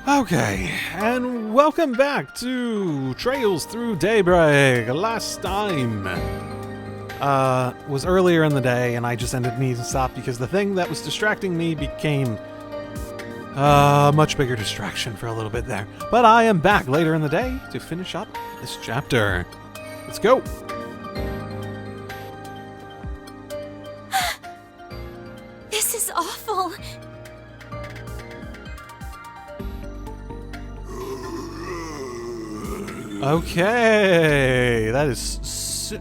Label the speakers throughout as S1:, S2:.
S1: Okay, and welcome back to Trails Through Daybreak. Last time was earlier in the day, and I just ended up needing to stop because the thing that was distracting me became a much bigger distraction for a little bit there. But I am back later in the day to finish up this chapter. Let's go.
S2: This is awful.
S1: Okay, that is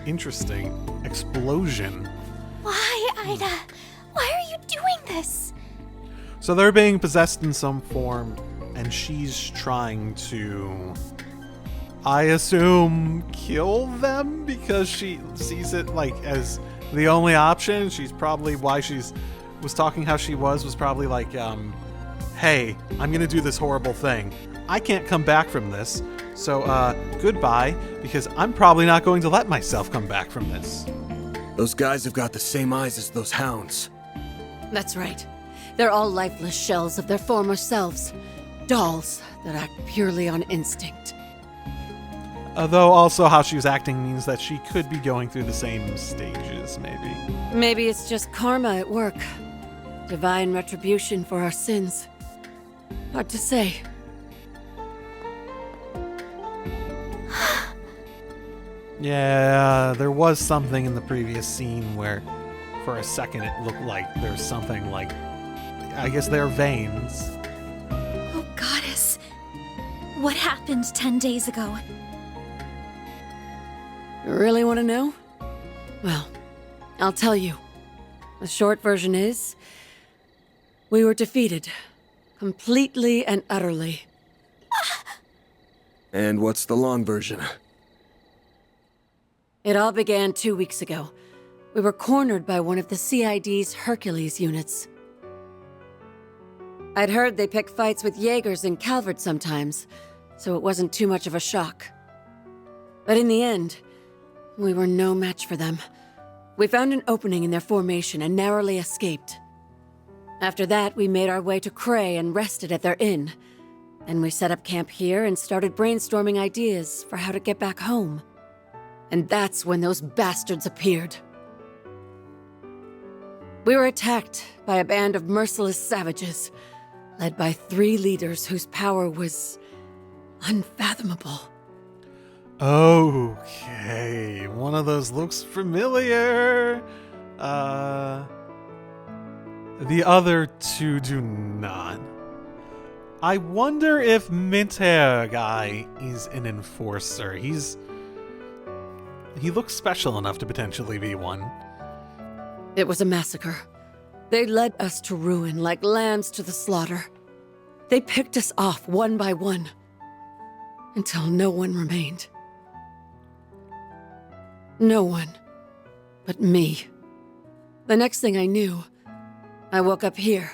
S1: interesting. Explosion.
S2: Why, Ida? Why are you doing this?
S1: So they're being possessed in some form, and she's trying to, I assume, kill them because she sees it like as the only option. She's probably why was talking how she was probably like, hey, I'm gonna do this horrible thing. I can't come back from this. So, goodbye, because I'm probably not going to let myself come back from this.
S3: Those guys have got the same eyes as those hounds.
S4: That's right. They're all lifeless shells of their former selves. Dolls that act purely on instinct.
S1: Though also how she was acting means that she could be going through the same stages, maybe.
S4: Maybe it's just karma at work. Divine retribution for our sins. Hard to say.
S1: Yeah, there was something in the previous scene where for a second it looked like there's something like, I guess they're veins.
S2: Oh, Goddess. What happened 10 days ago?
S4: You really want to know? Well, I'll tell you. The short version is, we were defeated. Completely and utterly.
S3: And what's the long version?
S4: It all began 2 weeks ago. We were cornered by one of the CID's Hercules units. I'd heard they pick fights with Jaegers in Calvard sometimes, so it wasn't too much of a shock. But in the end, we were no match for them. We found an opening in their formation and narrowly escaped. After that, we made our way to Cray and rested at their inn. Then we set up camp here and started brainstorming ideas for how to get back home. And that's when those bastards appeared. We were attacked by a band of merciless savages, led by 3 leaders whose power was unfathomable.
S1: Okay, one of those looks familiar. The other 2 do not. I wonder if Mint Hair guy is an enforcer. He looks special enough to potentially be one.
S4: It was a massacre. They led us to ruin like lambs to the slaughter. They picked us off one by one, until no one remained. No one but me. The next thing I knew, I woke up here.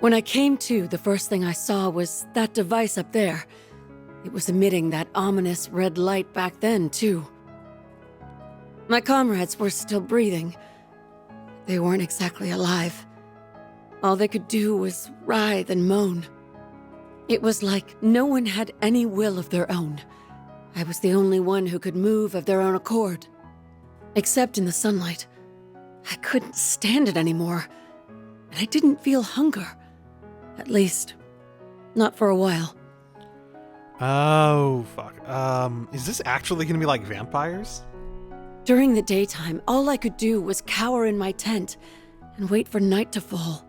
S4: When I came to, the first thing I saw was that device up there. It was emitting that ominous red light back then, too. My comrades were still breathing. They weren't exactly alive. All they could do was writhe and moan. It was like no one had any will of their own. I was the only one who could move of their own accord. Except in the sunlight. I couldn't stand it anymore. And I didn't feel hunger. At least, not for a while.
S1: Oh, fuck. Is this actually gonna be like vampires?
S4: During the daytime, all I could do was cower in my tent and wait for night to fall.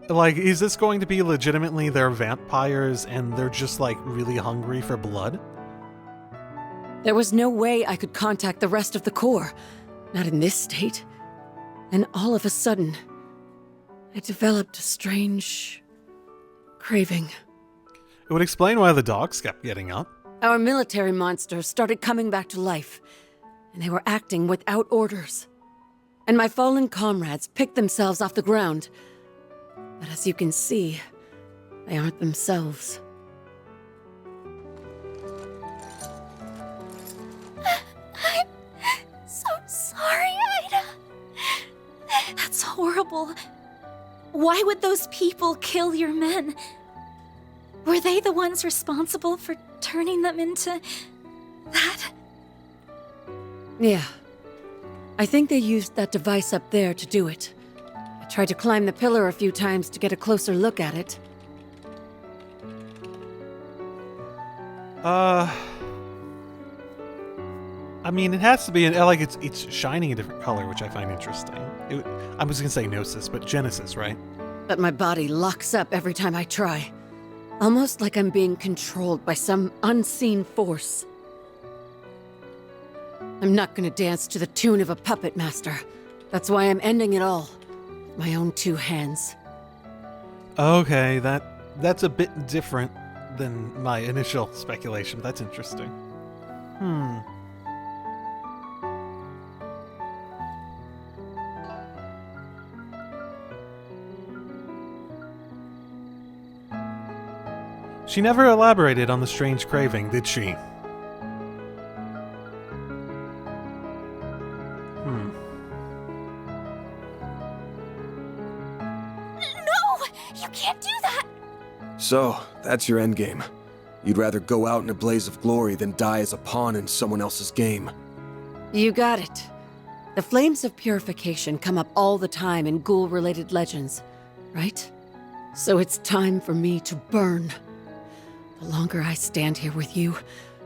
S1: Like, is this going to be legitimately they're vampires and they're just like really hungry for blood?
S4: There was no way I could contact the rest of the Corps, not in this state. And all of a sudden, I developed a strange craving.
S1: It would explain why the dogs kept getting up.
S4: Our military monsters started coming back to life, and they were acting without orders. And my fallen comrades picked themselves off the ground. But as you can see, they aren't themselves.
S2: I'm so sorry, Ida. That's horrible. Why would those people kill your men? Were they the ones responsible for turning them into that?
S4: Yeah. I think they used that device up there to do it. I tried to climb the pillar a few times to get a closer look at it.
S1: I mean, it has to be, it's shining a different color, which I find interesting. I was gonna say Gnosis, but Genesis, right?
S4: But my body locks up every time I try. Almost like I'm being controlled by some unseen force. I'm not gonna dance to the tune of a puppet master. That's why I'm ending it all. With my own 2 hands.
S1: Okay, that's a bit different than my initial speculation. That's interesting. She never elaborated on the strange craving, did she?
S2: No! You can't do that!
S3: So, that's your endgame. You'd rather go out in a blaze of glory than die as a pawn in someone else's game.
S4: You got it. The flames of purification come up all the time in ghoul-related legends, right? So it's time for me to burn. The longer I stand here with you,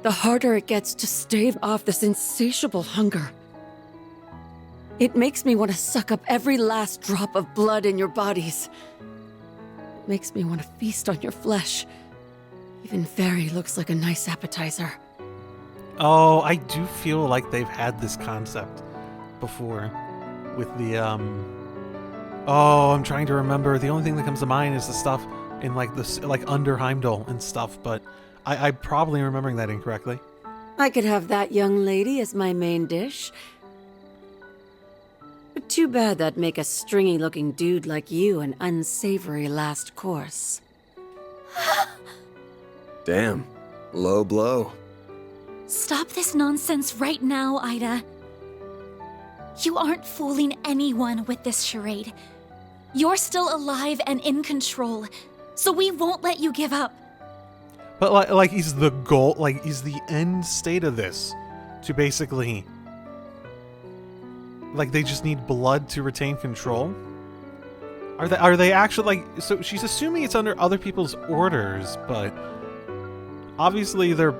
S4: the harder it gets to stave off this insatiable hunger. It makes me want to suck up every last drop of blood in your bodies. It makes me want to feast on your flesh. Even Fairy looks like a nice appetizer.
S1: Oh, I do feel like they've had this concept before with the, Oh, I'm trying to remember. The only thing that comes to mind is the stuff in, under Heimdall and stuff, but I'm probably remembering that incorrectly.
S4: I could have that young lady as my main dish. But too bad that'd make a stringy-looking dude like you an unsavory last course.
S3: Damn. Low blow.
S2: Stop this nonsense right now, Ida. You aren't fooling anyone with this charade. You're still alive and in control, so we won't let you give up.
S1: But is the goal, is the end state of this to basically, they just need blood to retain control? Are they actually, so she's assuming it's under other people's orders, but obviously they're,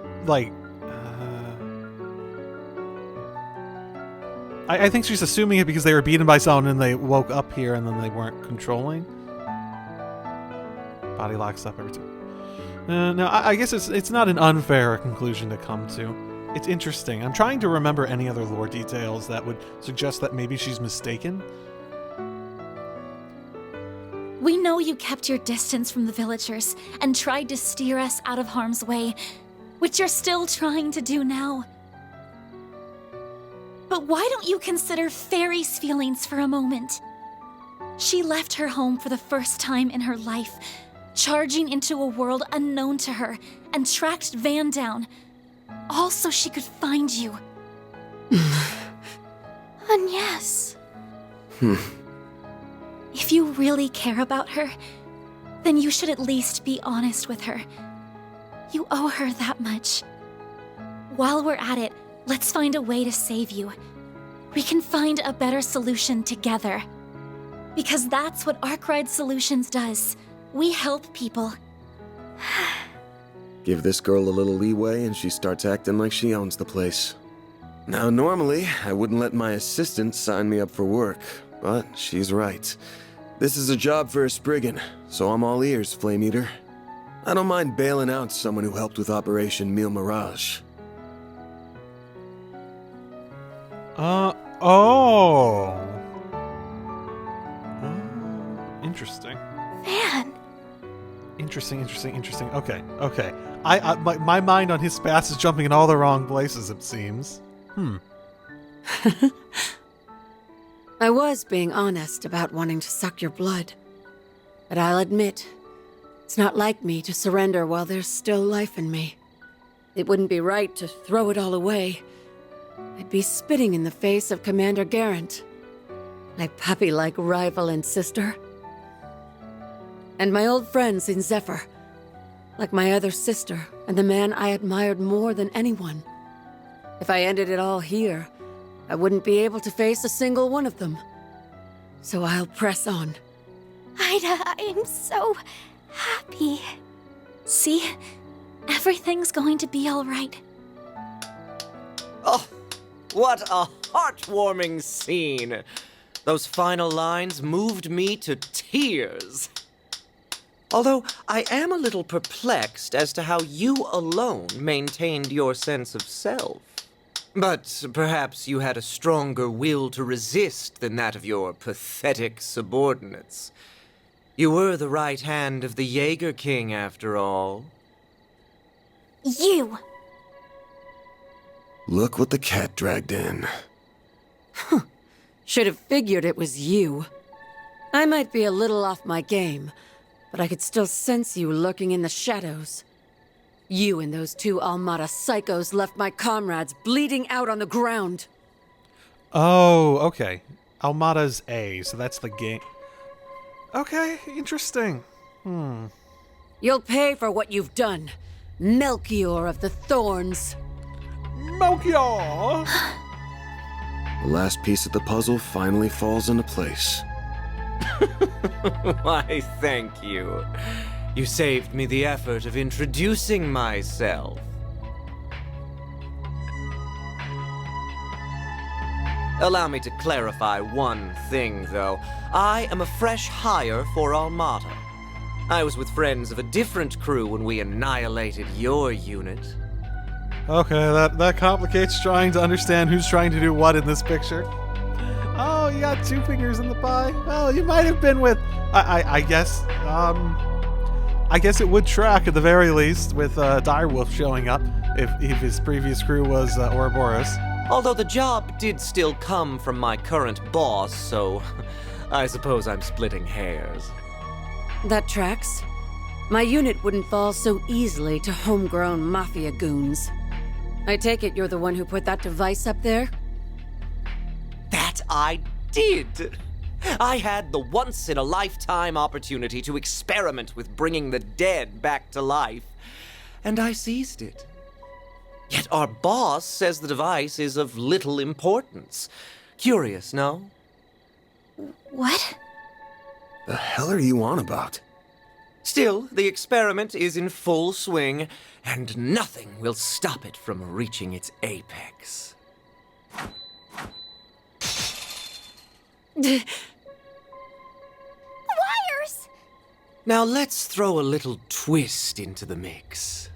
S1: I think she's assuming it because they were beaten by someone and they woke up here and then they weren't controlling. Body locks up every time. No, I guess it's not an unfair conclusion to come to. It's interesting. I'm trying to remember any other lore details that would suggest that maybe she's mistaken.
S2: We know you kept your distance from the villagers and tried to steer us out of harm's way, which you're still trying to do now. But why don't you consider Fairy's feelings for a moment? She left her home for the first time in her life, charging into a world unknown to her, and tracked Van down, all so she could find you. And yes. If you really care about her, then you should at least be honest with her. You owe her that much. While we're at it, let's find a way to save you. We can find a better solution together. Because that's what Arkride Solutions does. We help people.
S3: Give this girl a little leeway and she starts acting like she owns the place. Now, normally, I wouldn't let my assistant sign me up for work, but she's right. This is a job for a Spriggan, so I'm all ears, Flame Eater. I don't mind bailing out someone who helped with Operation Mille Mirage.
S1: Interesting.
S2: Man.
S1: Interesting. Okay. My mind on his spats is jumping in all the wrong places, it seems.
S4: I was being honest about wanting to suck your blood. But I'll admit, it's not like me to surrender while there's still life in me. It wouldn't be right to throw it all away. I'd be spitting in the face of Commander Garant, my puppy-like rival and sister. And my old friends in Zephyr. like my other sister and the man I admired more than anyone. If I ended it all here, I wouldn't be able to face a single one of them. So I'll press on.
S2: Ida, I'm so happy. See? Everything's going to be all right.
S5: Oh, what a heartwarming scene. Those final lines moved me to tears. Although I am a little perplexed as to how you alone maintained your sense of self. But perhaps you had a stronger will to resist than that of your pathetic subordinates. You were the right hand of the Jaeger King, after all.
S2: You!
S3: Look what the cat dragged in.
S4: Should have figured it was you. I might be a little off my game, but I could still sense you lurking in the shadows. You and those two Almada psychos left my comrades bleeding out on the ground.
S1: Oh, okay. Almada's A, so that's the game. Okay, interesting.
S4: You'll pay for what you've done, Melchior of the Thorns.
S1: Melchior!
S3: The last piece of the puzzle finally falls into place.
S5: Why, thank you. You saved me the effort of introducing myself. Allow me to clarify one thing, though. I am a fresh hire for Almada. I was with friends of a different crew when we annihilated your unit.
S1: Okay, that complicates trying to understand who's trying to do what in this picture. Oh, you got two fingers in the pie? Well, you might have been with... I guess it would track at the very least with Direwolf showing up if his previous crew was Ouroboros.
S5: Although the job did still come from my current boss, so I suppose I'm splitting hairs.
S4: That tracks. My unit wouldn't fall so easily to homegrown mafia goons. I take it you're the one who put that device up there?
S5: That I did! I had the once-in-a-lifetime opportunity to experiment with bringing the dead back to life, and I seized it. Yet our boss says the device is of little importance. Curious, no?
S2: What?
S3: The hell are you on about?
S5: Still, the experiment is in full swing, and nothing will stop it from reaching its apex.
S2: Wires!
S5: Now let's throw a little twist into the mix.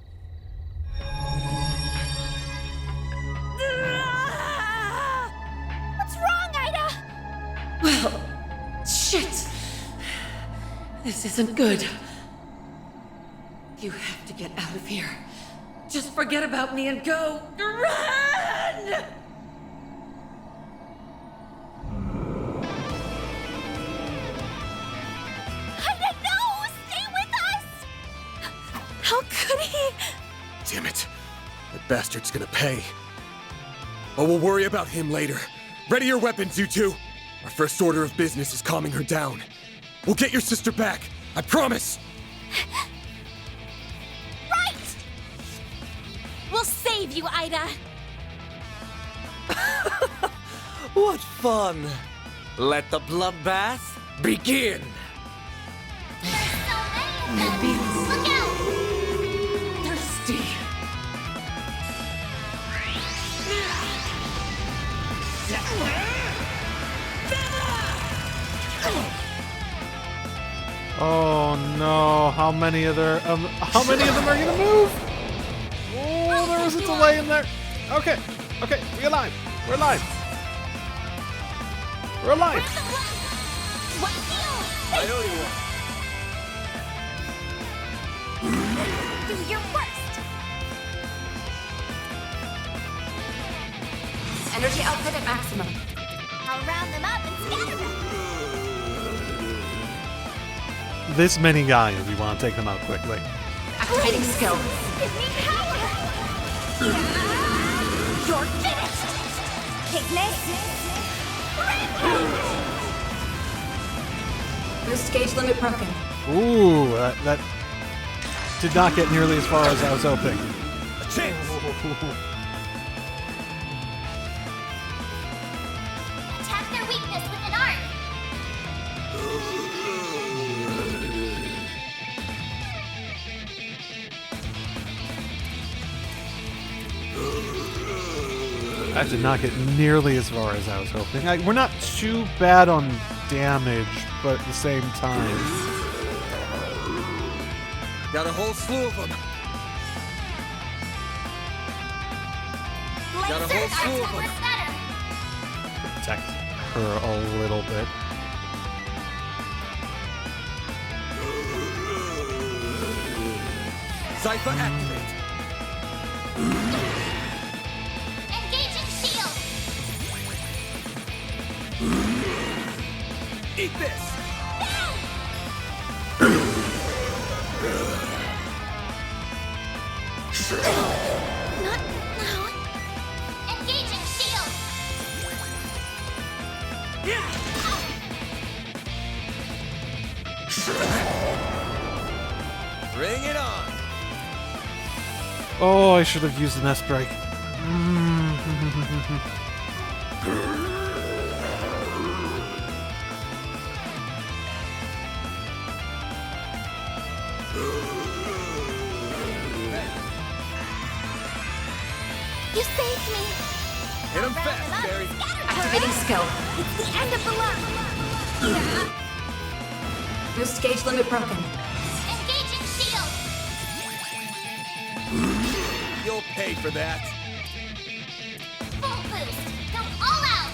S2: What's wrong, Ida?
S4: Well, shit! This isn't good. You have to get out of here. Just forget about me and go. Run!
S2: Ida, no! Stay with us! How could he?
S3: Damn it. That bastard's gonna pay. But we'll worry about him later. Ready your weapons, you two. Our first order of business is calming her down. We'll get your sister back. I promise.
S2: Right! We'll save you, Ida.
S5: What fun! Let the bloodbath begin!
S2: Look out!
S4: Thirsty.
S1: Oh no, how many of them are gonna move? Oh, there was a delay in there. Okay, we're alive. We're alive. We're alive.
S2: What deal? Do your worst.
S6: Energy output at maximum.
S2: I'll round them up and scatter them.
S1: This many guys, we want to take them out quickly.
S6: Activating skill.
S2: Give me power! You're finished! Piglet!
S6: Boost gauge limit broken.
S1: Ooh, that did not get nearly as far as I was hoping.
S3: A chance!
S7: Attack their weakness with an art.
S1: That did not get nearly as far as I was hoping. We're not too bad on damage, but at the same time...
S3: Got a whole slew of them. Got a whole slew of them.
S1: protect her a little bit.
S3: Cypher activate.
S7: Engaging shield.
S3: Eat this.
S7: Not now. Engaging shield.
S3: Bring it on.
S1: Oh, I should have used an S-Break.
S7: You saved me.
S3: Hit him fast, Barry.
S6: Activating skill.
S7: It's the end of the line.
S6: Boost gauge limit broken.
S7: Engaging shield.
S3: You'll pay for that.
S7: Full boost. Go all out.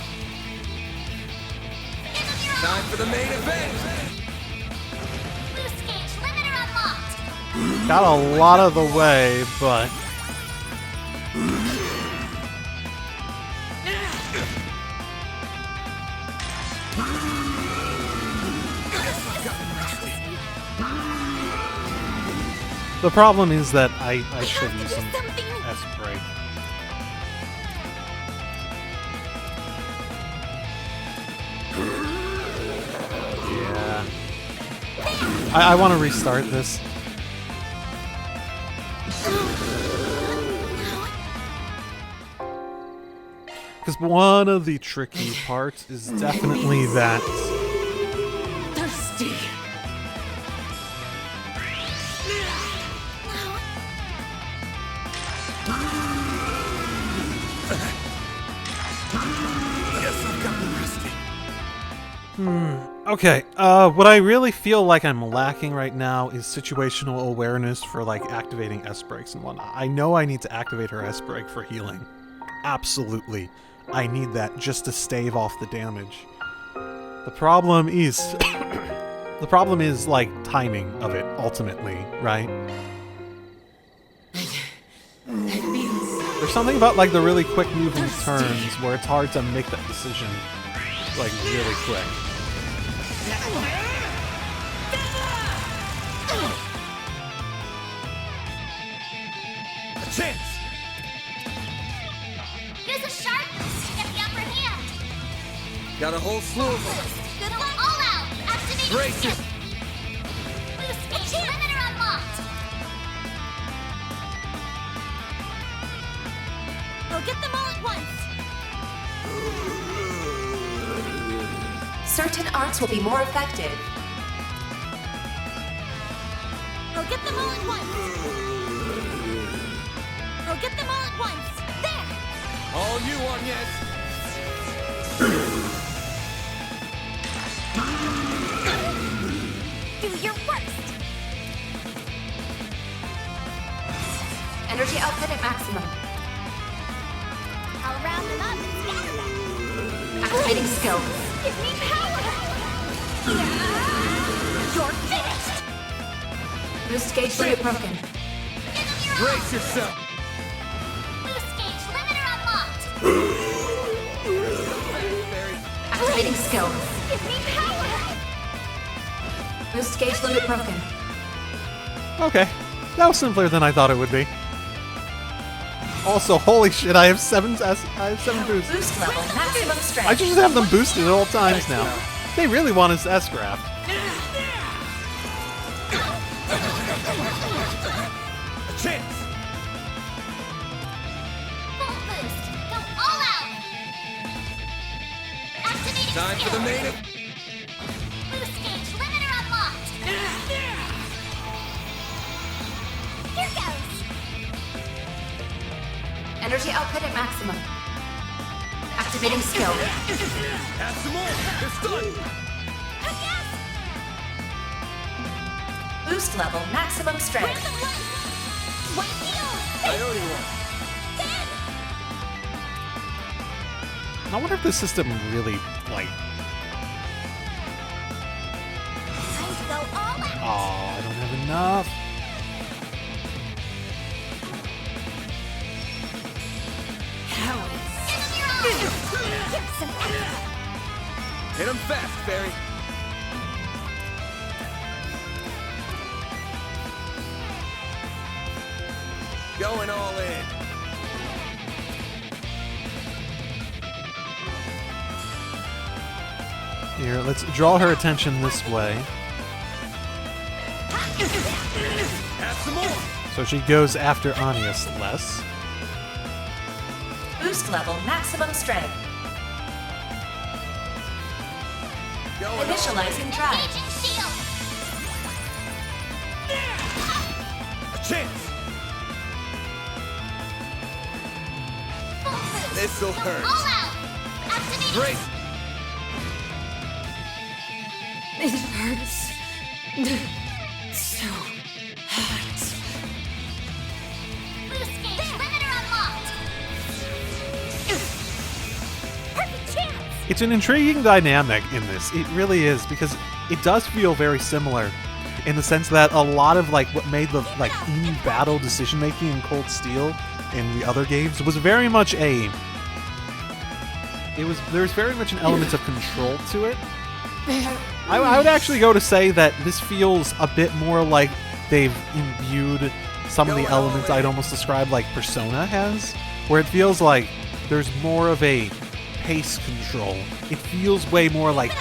S7: Give them your
S3: Time for the main event.
S7: boost gauge limiter unlocked.
S1: Got a lot of the way, but... The problem is that I should use an S-Break. Yeah. I want to restart this. Because one of the tricky parts is definitely that...
S4: Thirsty.
S1: Okay, what I really feel like I'm lacking right now is situational awareness for, like, activating S-Breaks and whatnot. I know I need to activate her S-Break for healing. Absolutely. I need that just to stave off the damage. The problem is... the problem is, like, timing of it, ultimately, right? There's something about, like, the really quick moving turns where it's hard to make that decision, like, really quick.
S3: A chance.
S7: Use a sharpness to get the upper hand.
S3: Got a whole slew of them.
S7: Boost. Go all out. Activating
S3: Brace
S7: shield.
S3: it.
S7: Boost gauge limiter unlocked. I'll get them all at once.
S6: Certain arts will be more effective.
S7: I'll get them all at once. I'll get them all at once. There.
S3: All you on, yes.
S7: Do your worst.
S6: Energy output at maximum.
S7: I'll round them up and scatter them.
S6: Activating skill.
S7: Give me power. You're finished.
S6: Boost gauge limit broken.
S7: Give them your
S3: Brace yourself.
S7: boost gauge limiter unlocked.
S6: Activating skill.
S7: Give me power.
S6: Boost gauge limit broken.
S1: Okay, that was simpler than I thought it would be. Also, holy shit, I have seven boosts.
S6: Boost level. Maximum strength.
S1: I should just have them boosted at all times now. They really want us to S-Grab.
S3: Time for the main.
S7: Boost gauge limiter unlocked. Here goes.
S6: Energy output at maximum. Activating skill.
S3: Have some more. It's done.
S6: Boost level maximum strength.
S7: White field.
S3: Priority one.
S1: I wonder if the system really, like...
S7: Time to go all out.
S1: Oh, I don't have enough.
S7: Here's some extra.
S3: Hit him fast, Barry. Going all in.
S1: Here, let's draw her attention this way.
S3: Have some more.
S1: So she goes after Anius less.
S6: Boost level maximum strength.
S3: Going all in.
S6: Initializing drive.
S7: Engaging shield.
S3: A chance.
S7: Full boost.
S3: This'll hurt.
S7: All out. Activating.
S3: Great.
S4: It hurts. So hot.
S7: Boost gauge limiter unlocked. Perfect chance.
S1: It's an intriguing dynamic in this. It really is, because it does feel very similar in the sense that a lot of like what made the like in-battle decision-making in Cold Steel in the other games was very much there's very much an element of control to it. I would actually go to say that this feels a bit more like they've imbued some of the elements I'd almost describe like Persona has, where it feels like there's more of a pace control. It feels way more like,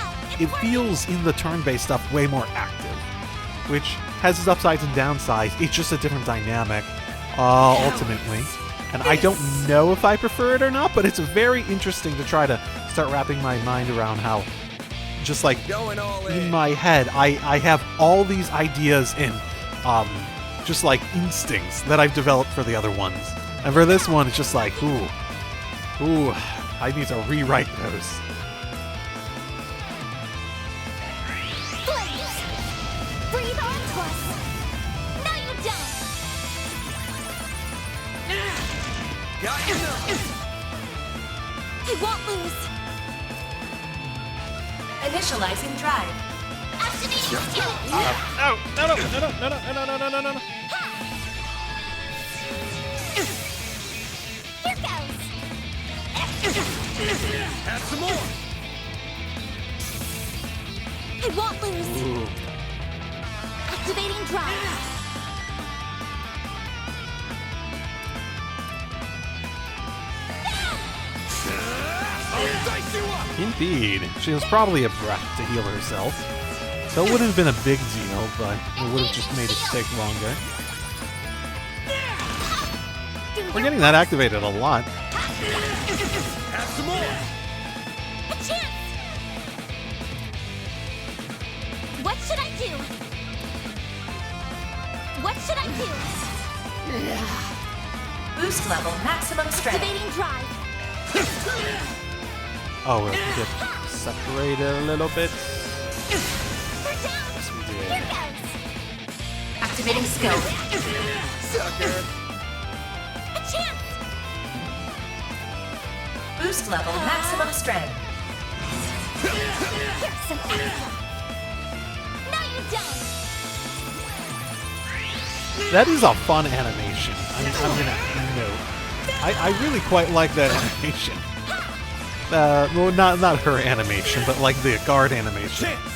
S1: it feels in the turn-based stuff way more active, which has its upsides and downsides. It's just a different dynamic, ultimately. And I don't know if I prefer it or not, but it's very interesting to try to start wrapping my mind around how just like
S3: Going all
S1: in
S3: in.
S1: my head, I have all these ideas and just like instincts that I've developed for the other ones. And for this one, it's just like, ooh, I need to rewrite those.
S7: Blaze. Breathe on to us. No, you don't.
S3: Got you now.
S7: I won't lose.
S6: Initializing drive.
S7: Activating skill.
S1: No.
S7: Here goes.
S3: Have some more.
S7: I won't lose.
S1: Ooh.
S7: Activating drive.
S3: I'll dice you up.
S1: Indeed. She was probably a breath to heal herself. So it wouldn't have been a big deal, but it would have just made it take longer. We're getting that activated a lot.
S3: Have some more.
S7: A chance. What should I do? What should I do?
S6: Boost level maximum strength.
S7: Activating drive.
S1: Oh, we'll get separated a little bit.
S7: We're down.
S1: Yes, we
S7: Here
S1: did.
S7: goes.
S6: Activating skill.
S3: Sucker.
S7: A chance.
S6: Boost level maximum strength.
S7: Here's some extra. No, you don't.
S1: That is a fun animation. I'm gonna note. I really quite like that animation. Well, not her animation, but like the guard animation.
S3: Chance.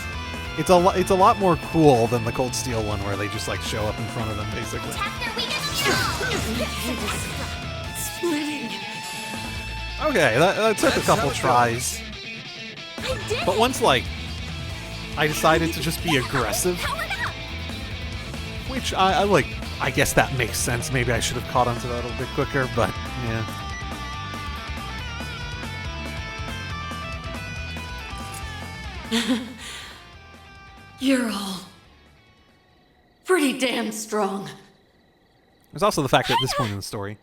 S1: It's a lot more cool than the Cold Steel one, where they just like show up in front of them, basically.
S7: Attack their weakest strong.
S4: Splitting.
S1: Okay, that took a couple tries,
S7: I did
S1: but
S7: it.
S1: once like I decided to just be aggressive,
S7: Powered up.
S1: which I like. I guess that makes sense. Maybe I should have caught onto that a little bit quicker, but yeah.
S4: You're all pretty damn strong.
S1: There's also the fact that at this point in the story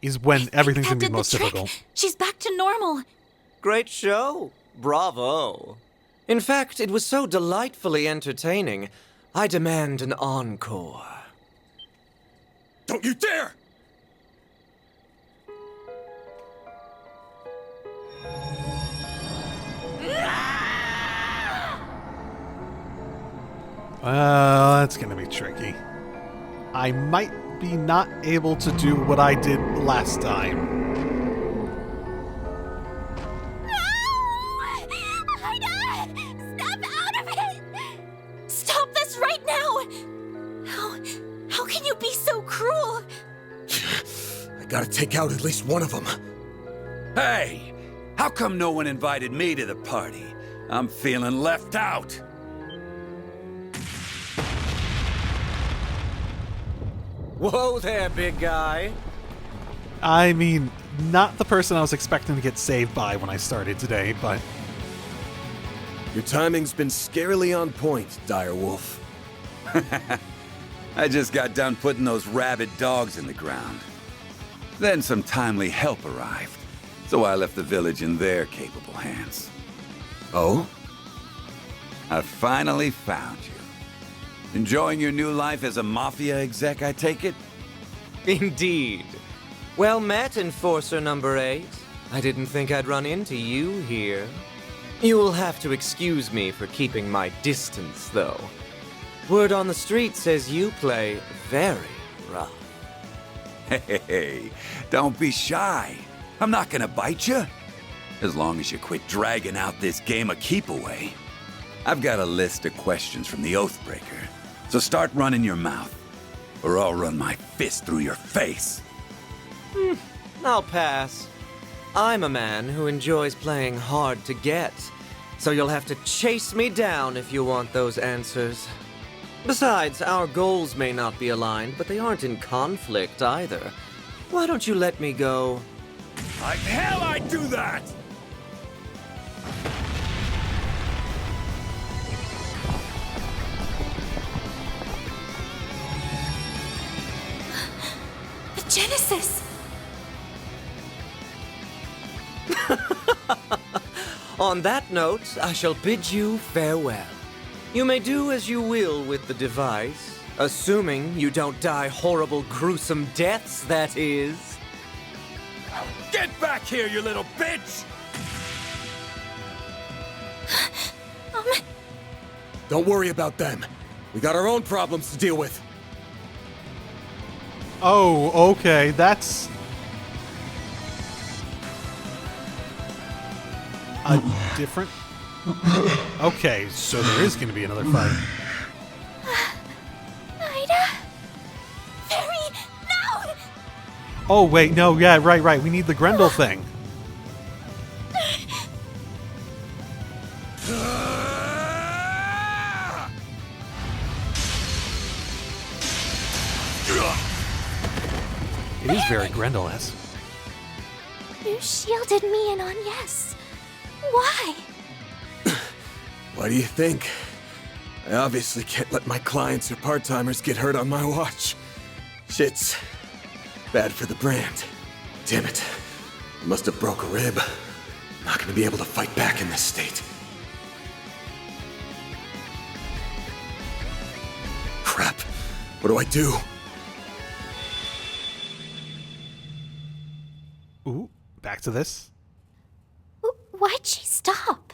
S1: is when everything's
S2: That
S1: going to be
S2: did the
S1: most
S2: trick.
S1: difficult.
S2: She's back to normal.
S5: Great show. Bravo. In fact, it was so delightfully entertaining, I demand an encore.
S3: Don't you dare!
S1: That's going to be tricky. I might be not able to do what I did last time.
S2: Ida! Snap out of it! Stop this right now! How can you be so cruel?
S3: I gotta take out at least one of them.
S8: Hey! How come no one invited me to the party? I'm feeling left out.
S5: Whoa there, big guy.
S1: I mean, not the person I was expecting to get saved by when I started today, but
S3: Your timing's been scarily on point, Direwolf.
S8: I just got done putting those rabid dogs in the ground. Then some timely help arrived, so I left the village in their capable hands.
S3: Oh?
S8: I finally found you. Enjoying your new life as a mafia exec, I take it?
S5: Indeed. Well met, Enforcer number 8. I didn't think I'd run into you here. You'll have to excuse me for keeping my distance, though. Word on the street says you play very rough.
S8: Hey, don't be shy. I'm not gonna bite you. As long as you quit dragging out this game of keep away. I've got a list of questions from the Oathbreaker, so start running your mouth, or I'll run my fist through your face.
S5: I'll pass. I'm a man who enjoys playing hard to get, so you'll have to chase me down if you want those answers. Besides, our goals may not be aligned, but they aren't in conflict either. Why don't you let me go?
S8: Like hell I'd do that!
S2: The Genesis!
S5: On that note, I shall bid you farewell. You may do as you will with the device, assuming you don't die horrible, gruesome deaths, that is.
S8: Get back here, you little bitch!
S3: Don't worry about them. We got our own problems to deal with.
S1: oh, okay, that's a different. Okay, so there is going to be another fight.
S2: Ida? Barry, no!
S1: Oh wait, no, yeah, right. We need the Grendel thing. It is very Grendel-esque.
S7: You shielded me in on yes. Why?
S3: What do you think? I obviously can't let my clients or part-timers get hurt on my watch. Shit's bad for the brand. Damn it. I must have broke a rib. I'm not gonna be able to fight back in this state. Crap. What do I do?
S1: Ooh, back to this.
S7: Why'd she stop?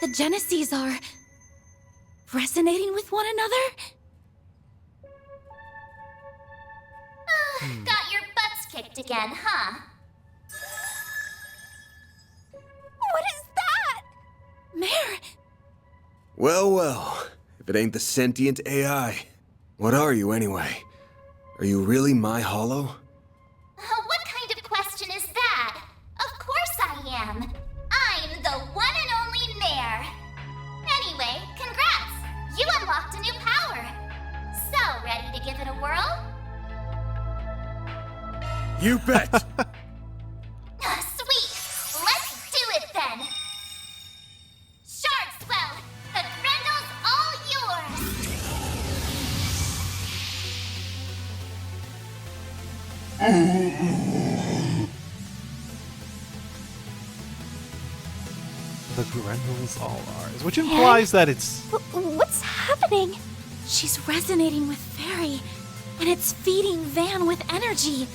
S2: The Geneses are resonating with one another?
S7: Got your butts kicked again, huh?
S2: What is that? Mare,
S3: Well. If it ain't the sentient AI. What are you, anyway? Are you really my hollow?
S7: What kind of question is that? Of course I am. I'm the one and only Mare. Anyway, congrats! You unlocked a new power. So, ready to give it a whirl?
S3: You bet!
S1: The Grendel's all ours, which implies that it's...
S2: What's happening? She's resonating with Fairy, and it's feeding Van with energy.